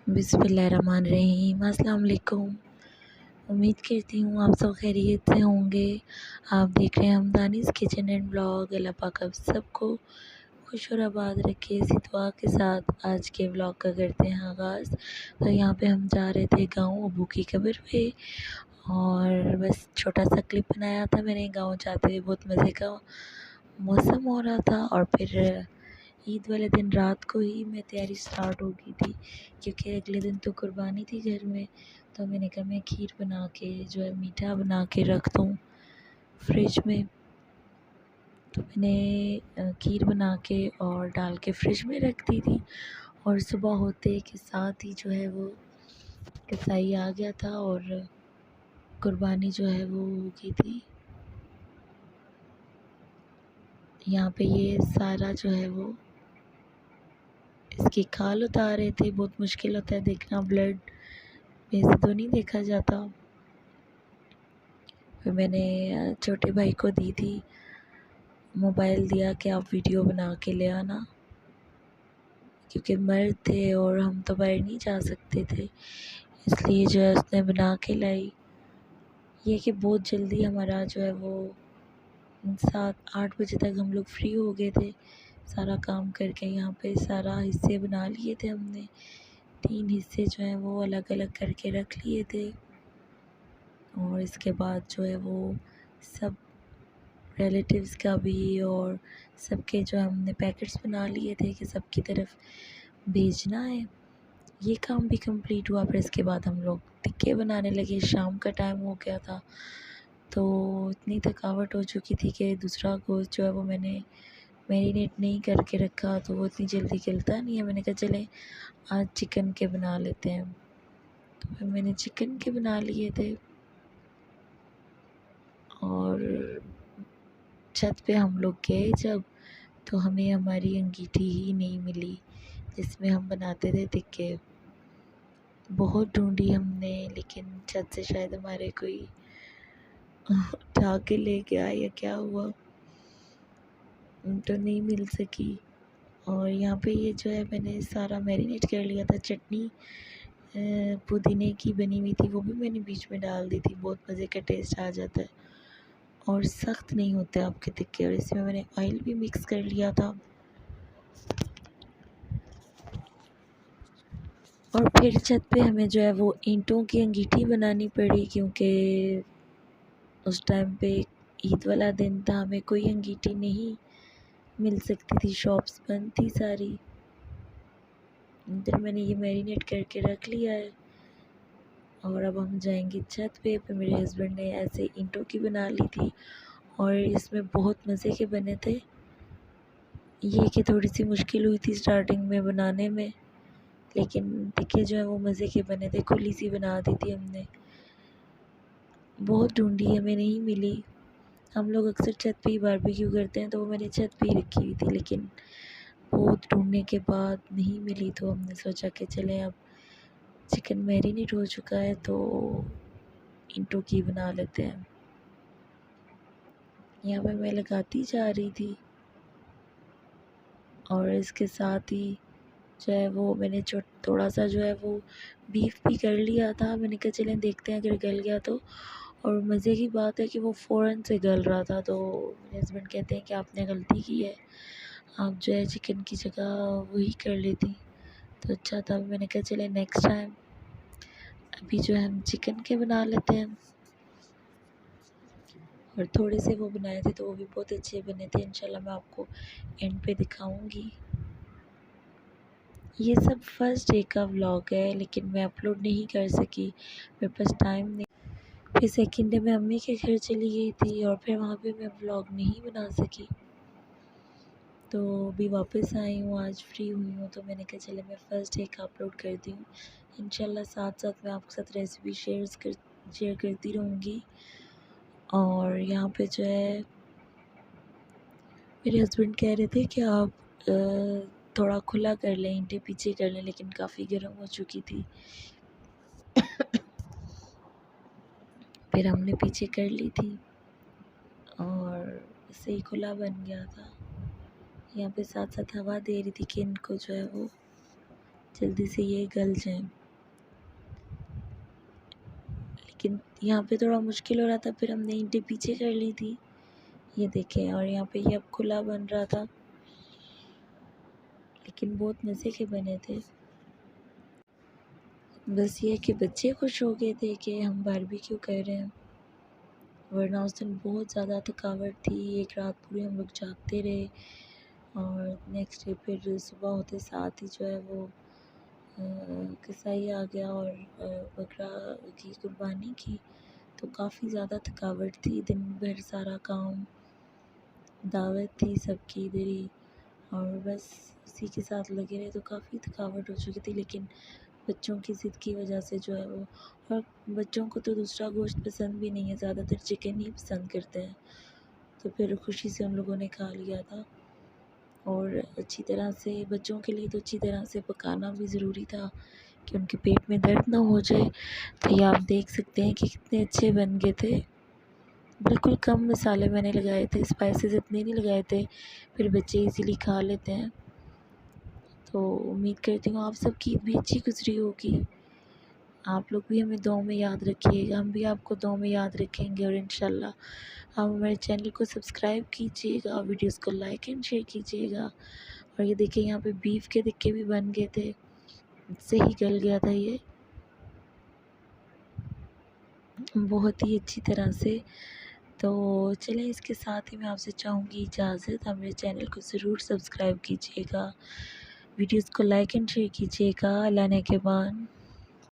बिस्मिल्लाहिर्रहमानिर्रहीम। अस्सलाम वालेकुम। उम्मीद करती हूँ आप सब खैरियत से होंगे। आप देख रहे हैं हमदानीज़ किचन एंड ब्लॉग। अल्लाह पाक आप सबको खुश और आबाद रखे। इसी दुआ के साथ आज के ब्लॉग का करते हैं आगाज़। तो यहाँ पे हम जा रहे थे गाँव अबू की कब्र पे, और बस छोटा सा क्लिप बनाया था मैंने। गाँव जाते हुए बहुत मज़े का मौसम हो रहा था, और फिर ईद वाले दिन रात को ही मैं तैयारी स्टार्ट हो गई थी, क्योंकि अगले दिन तो कुर्बानी थी घर में। तो मैंने कहा मैं खीर बना के जो है मीठा बना के रख दूँ फ्रिज में। तो मैंने खीर बना के और डाल के फ्रिज में रख दी थी, और सुबह होते के साथ ही जो है वो कसाई आ गया था और कुर्बानी जो है वो हो गई थी। यहाँ पे ये सारा जो है वो इसकी खाल उतार रहे थे। बहुत मुश्किल होता है देखना, ब्लड में से तो नहीं देखा जाता। फिर मैंने छोटे भाई को दी थी, मोबाइल दिया कि आप वीडियो बना के ले आना, क्योंकि मर्द थे और हम तो बाहर नहीं जा सकते थे, इसलिए जो है उसने बना के लाई। ये कि बहुत जल्दी हमारा जो है वो 7-8 बजे तक हम लोग फ्री हो गए थे सारा काम करके। यहाँ पे सारा हिस्से बना लिए थे हमने, 3 हिस्से जो हैं वो अलग अलग करके रख लिए थे। और इसके बाद जो है वो सब रिलेटिव्स का भी और सबके जो हमने पैकेट्स बना लिए थे कि सबकी तरफ भेजना है। ये काम भी कंप्लीट हुआ। फिर इसके बाद हम लोग टिक्के बनाने लगे। शाम का टाइम हो गया था, तो इतनी थकावट हो चुकी थी कि दूसरा गोश्त जो है वो मैंने मैरिनेट नहीं करके रखा, तो वो इतनी जल्दी गलता नहीं है। मैंने कहा चले आज चिकन के बना लेते हैं। तो फिर मैंने चिकन के बना लिए थे, और छत पे हम लोग गए जब, तो हमें हमारी अंगीठी ही नहीं मिली जिसमें हम बनाते थे टिक्के। बहुत ढूंढी हमने, लेकिन छत से शायद हमारे कोई उठा के ले गया या क्या हुआ, तो नहीं मिल सकी। और यहाँ पे ये जो है मैंने सारा मैरिनेट कर लिया था। चटनी पुदीने की बनी हुई थी, वो भी मैंने बीच में डाल दी थी। बहुत मज़े का टेस्ट आ जाता है और सख्त नहीं होते आपके टिक्के। और इसमें मैंने ऑयल भी मिक्स कर लिया था। और फिर छत पे हमें जो है वो ईंटों की अंगीठी बनानी पड़ी, क्योंकि उस टाइम पे ईद वाला दिन था, हमें कोई अंगीठी नहीं मिल सकती थी, शॉप्स बंद थी सारी। इधर मैंने ये मैरिनेट करके रख लिया है, और अब हम जाएंगे छत पे। मेरे हस्बैंड ने ऐसे ईंटों की बना ली थी, और इसमें बहुत मज़े के बने थे। ये कि थोड़ी सी मुश्किल हुई थी स्टार्टिंग में बनाने में, लेकिन टिक्के जो है वो मज़े के बने थे। खुली सी बना दी थी हमने। बहुत ढूंढी, हमें नहीं मिली। हम लोग अक्सर छत पे ही बारबेक्यू करते हैं, तो वो मैंने छत पे ही रखी हुई थी, लेकिन बहुत ढूंढने के बाद नहीं मिली। तो हमने सोचा कि चलें, अब चिकन मैरिनेट हो चुका है तो ईंटों की बना लेते हैं। यहाँ पे मैं लगाती जा रही थी, और इसके साथ ही जो है वो मैंने थोड़ा सा जो है वो बीफ भी कर लिया था। मैंने कहा चलें देखते हैं अगर गल गया तो। और मज़े की बात है कि वो फ़ौरन से गल रहा था। तो मेरे हस्बैंड कहते हैं कि आपने गलती की है, आप जो है चिकन की जगह वही कर लेती तो अच्छा था। मैंने कहा चले नेक्स्ट टाइम अभी जो है हम चिकन के बना लेते हैं। और थोड़े से वो बनाए थे तो वो भी बहुत अच्छे बने थे। इंशाल्लाह मैं आपको एंड पे दिखाऊंगी। ये सब फर्स्ट डे का व्लॉग है, लेकिन मैं अपलोड नहीं कर सकी, मेरे पास टाइम नहीं। फिर सेकेंड डे मैं अम्मी के घर चली गई थी, और फिर वहाँ पे मैं व्लॉग नहीं बना सकी। तो अभी वापस आई हूँ, आज फ्री हुई हूँ, तो मैंने कहा चले मैं फ़र्स्ट डे का अपलोड करती हूँ। इंशाल्लाह साथ साथ मैं आपके साथ रेसिपी शेयर करती रहूँगी। और यहाँ पे जो है मेरे हस्बैंड कह रहे थे कि आप थोड़ा खुला कर लें, ईंटें पीछे कर लें, लेकिन काफ़ी गर्म हो चुकी थी। फिर हमने पीछे कर ली थी, और सही खुला बन गया था। यहाँ पे साथ साथ हवा दे रही थी कि इनको जो है वो जल्दी से ये गल जाएँ। लेकिन यहाँ पे थोड़ा मुश्किल हो रहा था, फिर हमने ईंटें पीछे कर ली थी। ये देखें, और यहाँ पे ये अब खुला बन रहा था, लेकिन बहुत मज़े के बने थे। बस ये कि बच्चे खुश हो गए थे कि हम बारबेक्यू कर रहे हैं, वरना उस दिन बहुत ज़्यादा थकावट थी। एक रात पूरी हम लोग जागते रहे और नेक्स्ट डे फिर सुबह होते साथ ही जो है वो कसाई आ गया और बकरा की कुर्बानी की। तो काफ़ी ज़्यादा थकावट थी, दिन भर सारा काम, दावत थी सबकी इधर ही, और बस उसी के साथ लगे रहे तो काफ़ी थकावट हो चुकी थी। लेकिन बच्चों की ज़िद की वजह से जो है वो, और बच्चों को तो दूसरा गोश्त पसंद भी नहीं है, ज़्यादातर चिकन ही पसंद करते हैं, तो फिर खुशी से उन लोगों ने खा लिया था। और अच्छी तरह से बच्चों के लिए तो अच्छी तरह से पकाना भी ज़रूरी था कि उनके पेट में दर्द ना हो जाए। तो ये आप देख सकते हैं कि कितने अच्छे बन गए थे। बिल्कुल कम मसाले मैंने लगाए थे, स्पाइसेस इतने नहीं लगाए थे, फिर बच्चे इजीली खा लेते हैं। तो उम्मीद करती हूँ आप सबकी ईद भी अच्छी गुजरी होगी। आप लोग भी हमें दुआ में याद रखिएगा, हम भी आपको दुआ में याद रखेंगे, और इंशाल्लाह आप हमारे चैनल को सब्सक्राइब कीजिएगा, वीडियोस को लाइक एंड शेयर कीजिएगा। और ये देखिए यहाँ पे बीफ के टिक्के भी बन गए थे, इससे ही गल गया था ये बहुत ही अच्छी तरह से। तो चलें, इसके साथ ही मैं आपसे चाहूँगी इजाज़त। हमारे चैनल को ज़रूर सब्सक्राइब कीजिएगा, वीडियोस को लाइक एंड शेयर कीजिएगा। अल्लाह ने के बाद।